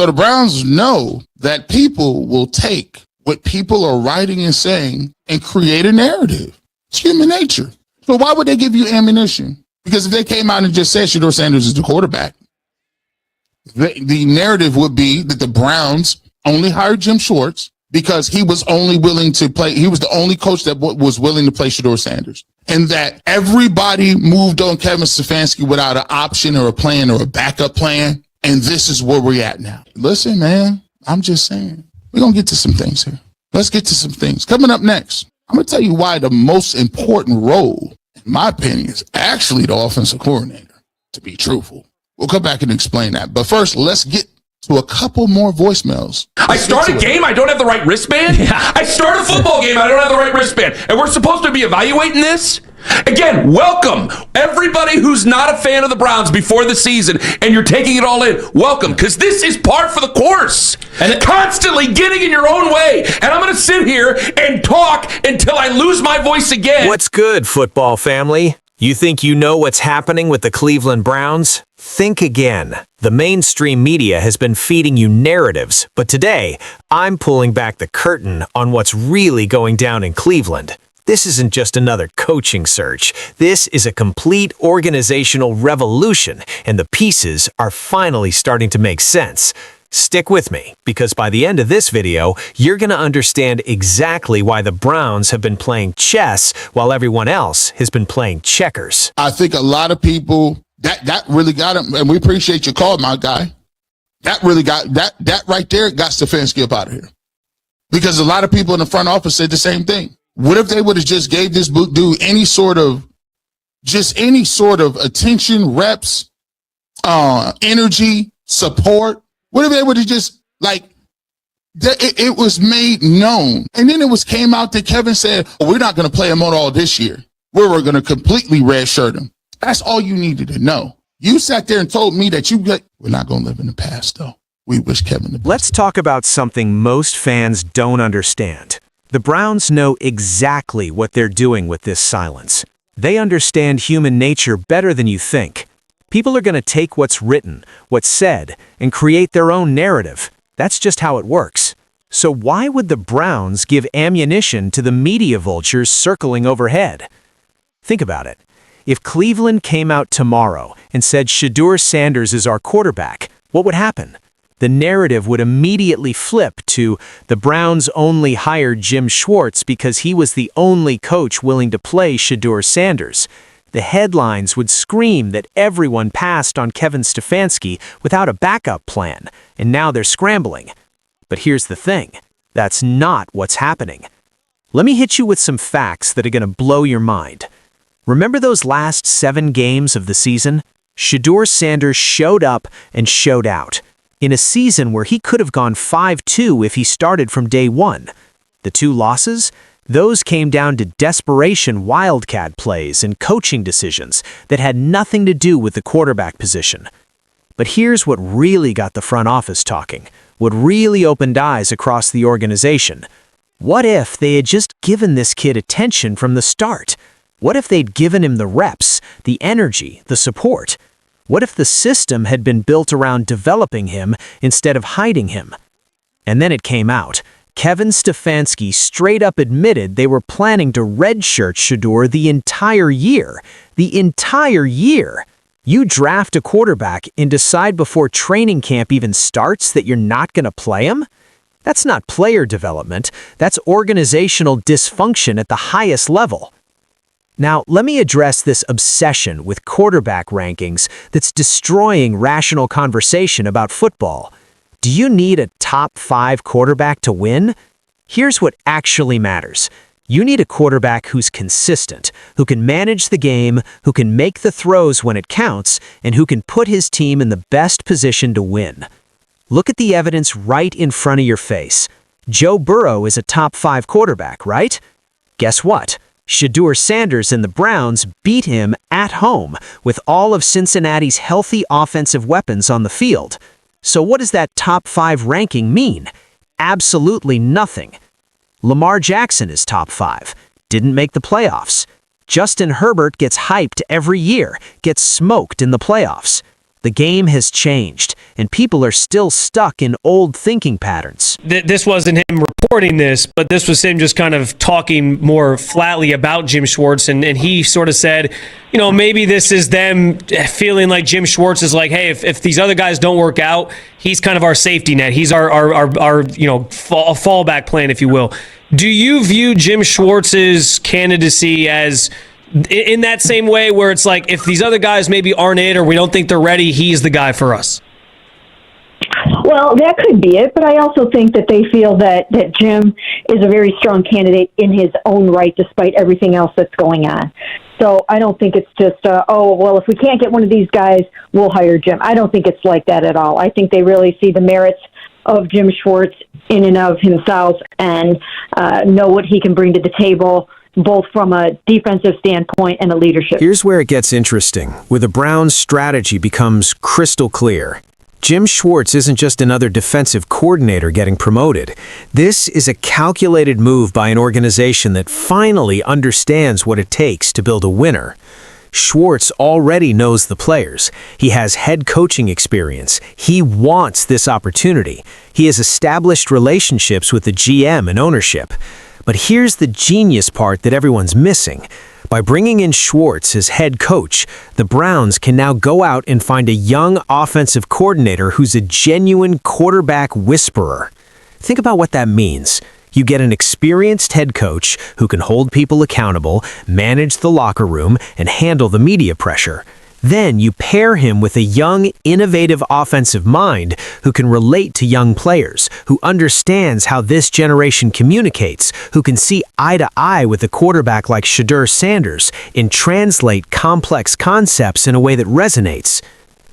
So the Browns know that people will take what people are writing and saying and create a narrative. It's human nature. So why would they give you ammunition? Because if they came out and just said Shedeur Sanders is the quarterback, the narrative would be that the Browns only hired Jim Schwartz because he was only willing to play. He was the only coach that was willing to play Shedeur Sanders. And that everybody moved on Kevin Stefanski without an option or a plan or a backup plan. And this is where we're at now. Listen, man, I'm just saying. We're going to get to some things here. Let's get to some things. Coming up next, I'm going to tell you why the most important role, in my opinion, is actually the offensive coordinator, to be truthful. We'll come back and explain that. But first, let's get to a couple more voicemails. I start a game, I don't have the right wristband? Yeah. I start a football game, I don't have the right wristband. And we're supposed to be evaluating this? Again, welcome. Everybody who's not a fan of the Browns before the season and you're taking it all in, welcome, because this is part for the course. And constantly getting in your own way. And I'm going to sit here and talk until I lose my voice again. What's good, football family? You think you know what's happening with the Cleveland Browns? Think again. The mainstream media has been feeding you narratives, but today, I'm pulling back the curtain on what's really going down in Cleveland. This isn't just another coaching search. This is a complete organizational revolution, and the pieces are finally starting to make sense. Stick with me, because by the end of this video, you're going to understand exactly why the Browns have been playing chess while everyone else has been playing checkers. I think a lot of people, that really got him, and we appreciate your call, my guy. That really got, that right there got Stefanski up out of here. Because a lot of people in the front office said the same thing. What if they would have just gave this dude any sort of attention, reps, energy, support? What if they would have just, it was made known. And then it came out that Kevin said, we're not going to play him on all this year. We're going to completely redshirt him. That's all you needed to know. You sat there and told me that we're not going to live in the past, though. We wish Kevin the best. Let's talk about something most fans don't understand. The Browns know exactly what they're doing with this silence. They understand human nature better than you think. People are going to take what's written, what's said, and create their own narrative. That's just how it works. So why would the Browns give ammunition to the media vultures circling overhead? Think about it. If Cleveland came out tomorrow and said Shedeur Sanders is our quarterback, what would happen? The narrative would immediately flip to the Browns only hired Jim Schwartz because he was the only coach willing to play Shedeur Sanders. The headlines would scream that everyone passed on Kevin Stefanski without a backup plan, and now they're scrambling. But here's the thing. That's not what's happening. Let me hit you with some facts that are going to blow your mind. Remember those last 7 games of the season? Shedeur Sanders showed up and showed out. In a season where he could have gone 5-2 if he started from day one. The 2 losses? Those came down to desperation wildcat plays and coaching decisions that had nothing to do with the quarterback position. But here's what really got the front office talking, what really opened eyes across the organization. What if they had just given this kid attention from the start? What if they'd given him the reps, the energy, the support? What if the system had been built around developing him instead of hiding him? And then it came out. Kevin Stefanski straight up admitted they were planning to redshirt Shedeur the entire year. The entire year! You draft a quarterback and decide before training camp even starts that you're not going to play him? That's not player development. That's organizational dysfunction at the highest level. Now, let me address this obsession with quarterback rankings that's destroying rational conversation about football. Do you need a top 5 quarterback to win? Here's what actually matters. You need a quarterback who's consistent, who can manage the game, who can make the throws when it counts, and who can put his team in the best position to win. Look at the evidence right in front of your face. Joe Burrow is a top 5 quarterback, right? Guess what? Shedeur Sanders and the Browns beat him at home with all of Cincinnati's healthy offensive weapons on the field. So what does that top 5 ranking mean? Absolutely nothing. Lamar Jackson is top 5. Didn't make the playoffs. Justin Herbert gets hyped every year, gets smoked in the playoffs. The game has changed, and people are still stuck in old thinking patterns. This wasn't him reporting this, but this was him just kind of talking more flatly about Jim Schwartz, and he sort of said, maybe this is them feeling like Jim Schwartz is like, hey, if these other guys don't work out, he's kind of our safety net. He's our fallback plan, if you will. Do you view Jim Schwartz's candidacy as in that same way where it's like, if these other guys maybe aren't it or we don't think they're ready, he's the guy for us? Well, that could be it, but I also think that they feel that Jim is a very strong candidate in his own right, despite everything else that's going on. So I don't think it's just, if we can't get one of these guys, we'll hire Jim. I don't think it's like that at all. I think they really see the merits of Jim Schwartz in and of himself and know what he can bring to the table, both from a defensive standpoint and a leadership. Here's where it gets interesting, where the Browns' strategy becomes crystal clear. Jim Schwartz isn't just another defensive coordinator getting promoted. This is a calculated move by an organization that finally understands what it takes to build a winner. Schwartz already knows the players. He has head coaching experience. He wants this opportunity. He has established relationships with the GM and ownership. But here's the genius part that everyone's missing. By bringing in Schwartz as head coach, the Browns can now go out and find a young offensive coordinator who's a genuine quarterback whisperer. Think about what that means. You get an experienced head coach who can hold people accountable, manage the locker room, and handle the media pressure. Then you pair him with a young, innovative offensive mind who can relate to young players, who understands how this generation communicates, who can see eye to eye with a quarterback like Shedeur Sanders and translate complex concepts in a way that resonates.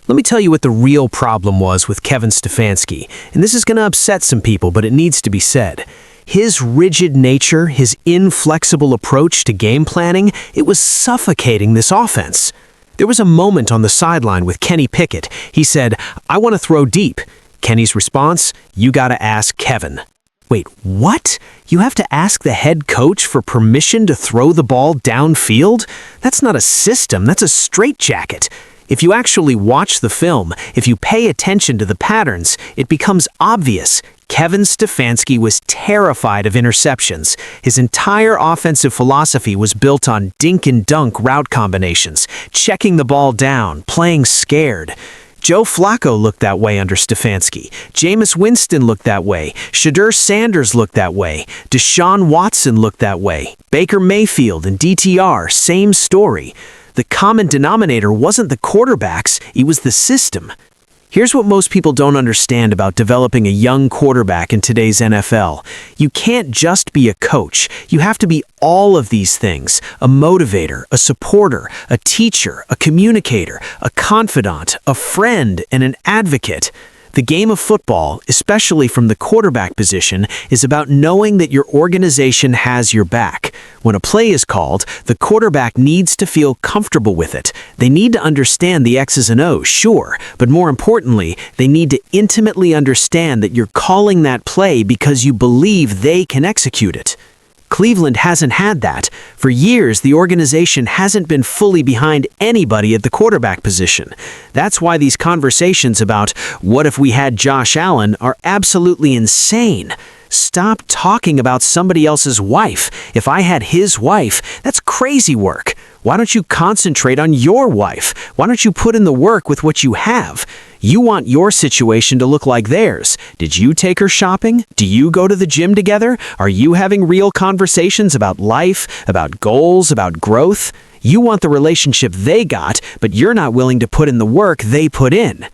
Let me tell you what the real problem was with Kevin Stefanski, and this is going to upset some people, but it needs to be said. His rigid nature, his inflexible approach to game planning, it was suffocating this offense. There was a moment on the sideline with Kenny Pickett. He said, "I want to throw deep." Kenny's response, "You got to ask Kevin." Wait, what? You have to ask the head coach for permission to throw the ball downfield? That's not a system, that's a straitjacket. If you actually watch the film, if you pay attention to the patterns, it becomes obvious. Kevin Stefanski was terrified of interceptions. His entire offensive philosophy was built on dink and dunk route combinations, checking the ball down, playing scared. Joe Flacco looked that way under Stefanski. Jameis Winston looked that way. Shedeur Sanders looked that way. Deshaun Watson looked that way. Baker Mayfield and DTR, same story. The common denominator wasn't the quarterbacks, it was the system. Here's what most people don't understand about developing a young quarterback in today's NFL. You can't just be a coach. You have to be all of these things: a motivator, a supporter, a teacher, a communicator, a confidant, a friend, and an advocate. The game of football, especially from the quarterback position, is about knowing that your organization has your back. When a play is called, the quarterback needs to feel comfortable with it. They need to understand the X's and O's, sure, but more importantly, they need to intimately understand that you're calling that play because you believe they can execute it. Cleveland hasn't had that. For years, the organization hasn't been fully behind anybody at the quarterback position. That's why these conversations about what if we had Josh Allen are absolutely insane. Stop talking about somebody else's wife. If I had his wife, that's crazy work. Why don't you concentrate on your wife? Why don't you put in the work with what you have? You want your situation to look like theirs. Did you take her shopping? Do you go to the gym together? Are you having real conversations about life, about goals, about growth? You want the relationship they got, but you're not willing to put in the work they put in.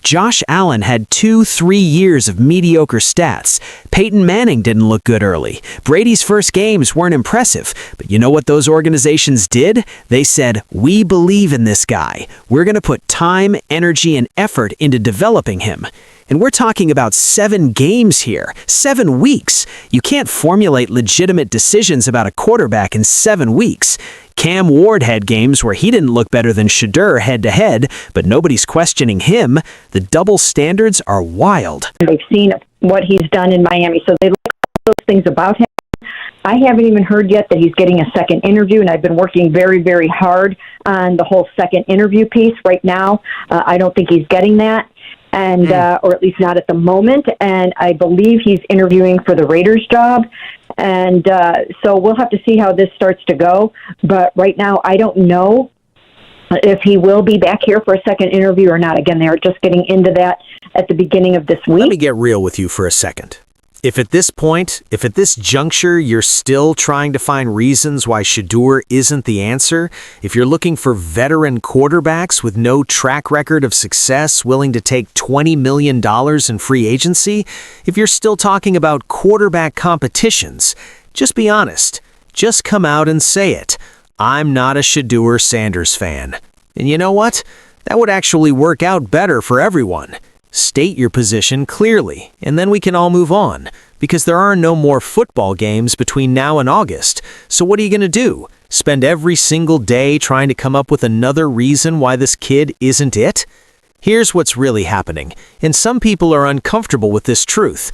Josh Allen had 2-3 years of mediocre stats. Peyton Manning didn't look good early. Brady's first games weren't impressive. But you know what those organizations did? They said, "We believe in this guy. We're going to put time, energy, and effort into developing him." And we're talking about 7 games here, 7 weeks. You can't formulate legitimate decisions about a quarterback in 7 weeks. Cam Ward had games where he didn't look better than Shedeur head-to-head, but nobody's questioning him. The double standards are wild. They've seen what he's done in Miami, so they like those things about him. I haven't even heard yet that he's getting a second interview, and I've been working very, very hard on the whole second interview piece right now. I don't think he's getting that, and or at least not at the moment. And I believe he's interviewing for the Raiders job. And so we'll have to see how this starts to go. But right now, I don't know if he will be back here for a second interview or not. Again, they're just getting into that at the beginning of this week. Let me get real with you for a second. If at this point, if at this juncture, you're still trying to find reasons why Shedeur isn't the answer, if you're looking for veteran quarterbacks with no track record of success willing to take $20 million in free agency, if you're still talking about quarterback competitions, just be honest. Just come out and say it. I'm not a Shedeur Sanders fan. And you know what? That would actually work out better for everyone. State your position clearly, and then we can all move on, because there are no more football games between now and August. So what are you going to do? Spend every single day trying to come up with another reason why this kid isn't it? Here's what's really happening, and some people are uncomfortable with this truth.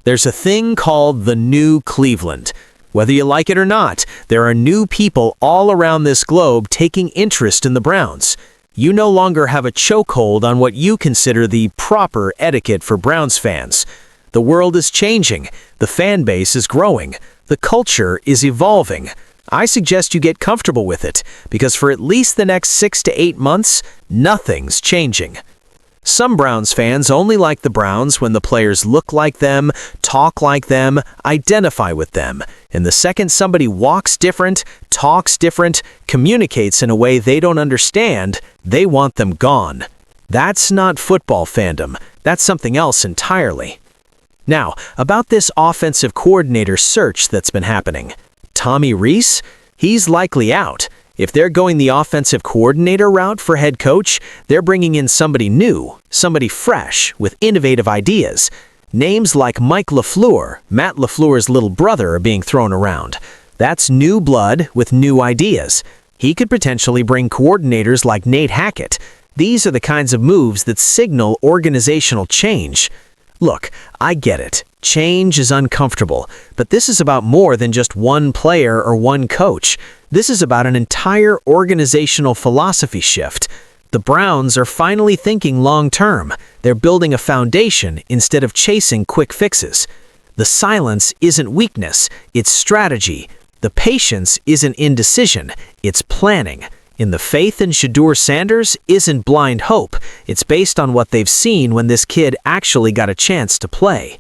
There's a thing called the New Cleveland. Whether you like it or not, there are new people all around this globe taking interest in the Browns. You no longer have a chokehold on what you consider the proper etiquette for Browns fans. The world is changing. The fan base is growing. The culture is evolving. I suggest you get comfortable with it, because for at least the next 6 to 8 months, nothing's changing. Some Browns fans only like the Browns when the players look like them, talk like them, identify with them. And the second somebody walks different, talks different, communicates in a way they don't understand, they want them gone. That's not football fandom. That's something else entirely. Now, about this offensive coordinator search that's been happening. Tommy Rees? He's likely out. If they're going the offensive coordinator route for head coach, they're bringing in somebody new, somebody fresh, with innovative ideas. Names like Mike LaFleur, Matt LaFleur's little brother, are being thrown around. That's new blood with new ideas. He could potentially bring coordinators like Nate Hackett. These are the kinds of moves that signal organizational change. Look, I get it. Change is uncomfortable, but this is about more than just one player or one coach. This is about an entire organizational philosophy shift. The Browns are finally thinking long-term. They're building a foundation instead of chasing quick fixes. The silence isn't weakness, it's strategy. The patience isn't indecision, it's planning. And the faith in Shedeur Sanders isn't blind hope. It's based on what they've seen when this kid actually got a chance to play.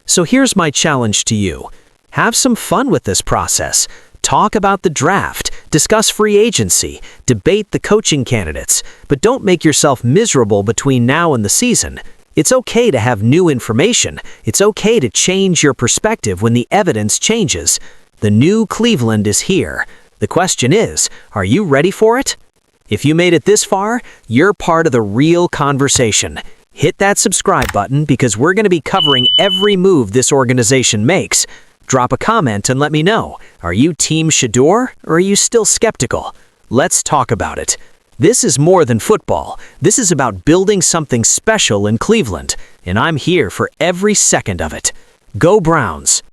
So here's my challenge to you. Have some fun with this process. Talk about the draft, discuss free agency, debate the coaching candidates, but don't make yourself miserable between now and the season. It's okay to have new information. It's okay to change your perspective when the evidence changes. The new Cleveland is here. The question is, are you ready for it? If you made it this far, you're part of the real conversation. Hit that subscribe button because we're going to be covering every move this organization makes. Drop a comment and let me know. Are you Team Shedeur or are you still skeptical? Let's talk about it. This is more than football. This is about building something special in Cleveland, and I'm here for every second of it. Go Browns!